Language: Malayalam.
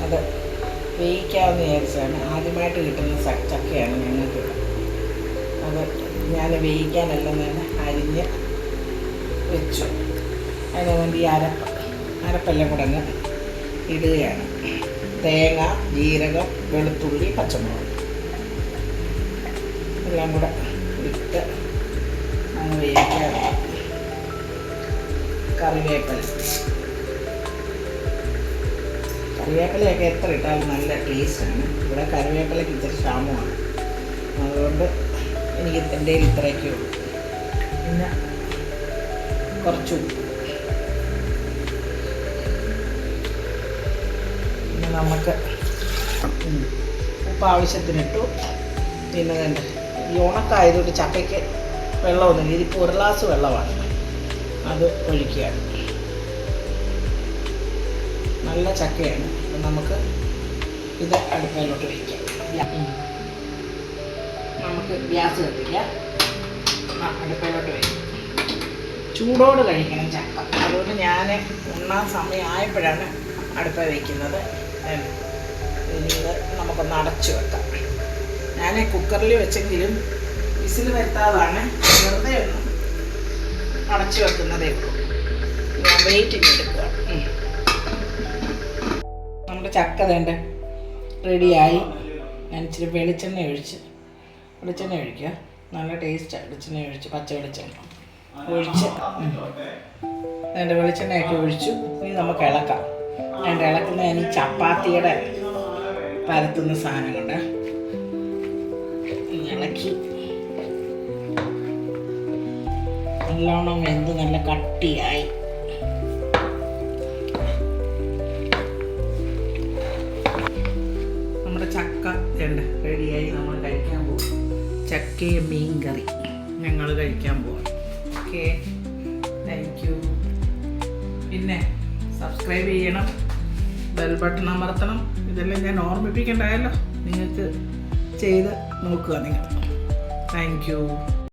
അത് വേവിക്കാമെന്ന് വിചാരിച്ചാണ്. ആദ്യമായിട്ട് കിട്ടുന്ന ചക്കയാണ് ഞങ്ങൾക്കിവിടെ. അത് ഞാൻ വേവിക്കാനെല്ലാം തന്നെ അരിഞ്ഞ് വെച്ചു. അതിന് വേണ്ടി അരപ്പെല്ലാം കൂടെ അങ്ങ് ഇടുകയാണ്. തേങ്ങ, ജീരകം, വെളുത്തുള്ളി, പച്ചമുളക് എല്ലാം കൂടെ ഇട്ട് അങ്ങ് വേവിക്കുകയാണ്. കറിവേപ്പിലയൊക്കെ എത്ര ഇട്ടാലും നല്ല ടേസ്റ്റാണ്. ഇവിടെ കറിവേപ്പിലയ്ക്ക് ഇച്ചിരി ക്ഷാമമാണ്. അതുകൊണ്ട് എനിക്ക് എൻ്റെ ഇത്രയൊക്കെ ഉള്ളൂ. പിന്നെ കുറച്ച് ഉപ്പ്. പിന്നെ നമുക്ക് ഉപ്പ് ആവശ്യത്തിനിട്ടു. പിന്നെ വേണ്ട ഈ ഉണക്കായതുകൊണ്ട് ചക്കയ്ക്ക് വെള്ളമൊന്നുമില്ല. ഇതിപ്പോൾ 1 ഗ്ലാസ് വെള്ളമാണ്, അത് ഒഴിക്കുകയാണ്. നല്ല ചക്കയാണ്. അപ്പം നമുക്ക് ഇത് അടുപ്പയിലോട്ട് വയ്ക്കാം. നമുക്ക് ഗ്യാസ് കത്തിക്കാം. അടുപ്പയിലോട്ട് വയ്ക്കാം. ചൂടോട് കഴിക്കണം ചക്ക. അതുകൊണ്ട് ഞാൻ ഉണ്ണാൻ സമയമായപ്പോഴാണ് അടുപ്പ വയ്ക്കുന്നത്. ഇനി ഇത് നമുക്കൊന്ന് അടച്ചു വെക്കാം. ഞാൻ കുക്കറിൽ വെച്ചെങ്കിലും വിസിൽ വരുത്താതാണ്, വെറുതെ ഒന്ന് അടച്ചു വെക്കുന്നതേ ഉള്ളൂ. ഞാൻ വെയിറ്റിന് എടുക്കുക. നമ്മുടെ ചക്ക വേണ്ട റെഡിയായി. ഞാൻ ഇച്ചിരി വെളിച്ചെണ്ണ ഒഴിക്കുക. നല്ല ടേസ്റ്റാണ്. വെളിച്ചെണ്ണ ഒഴിച്ച്, പച്ച വെളിച്ചെണ്ണ ഒഴിച്ച് വേണ്ട വെളിച്ചെണ്ണയൊക്കെ ഒഴിച്ചു. ഇനി നമുക്ക് ഇളക്കാം. ഞാൻ ഇളക്കുന്ന ഞാൻ ഈ ചപ്പാത്തിയുടെ പരത്തുന്ന സാധനം കൊണ്ട് ഇളക്കി നല്ലോണം വെന്ത് നല്ല കട്ടിയായി. നമ്മുടെ ചക്ക റെഡിയായി. നമ്മൾ കഴിക്കാൻ പോകും. ചക്കയും മീൻ കറി ഞങ്ങൾ കഴിക്കാൻ പോവാം. Okay, thank you. പിന്നെ സബ്സ്ക്രൈബ് ചെയ്യണം, ബെൽ ബട്ടൺ അമർത്തണം. ഇതെല്ലാം ഞാൻ ഓർമ്മിപ്പിക്കേണ്ടതല്ലോ. നിങ്ങൾക്ക് ചെയ്ത് നോക്കുക നിങ്ങൾ. Thank you.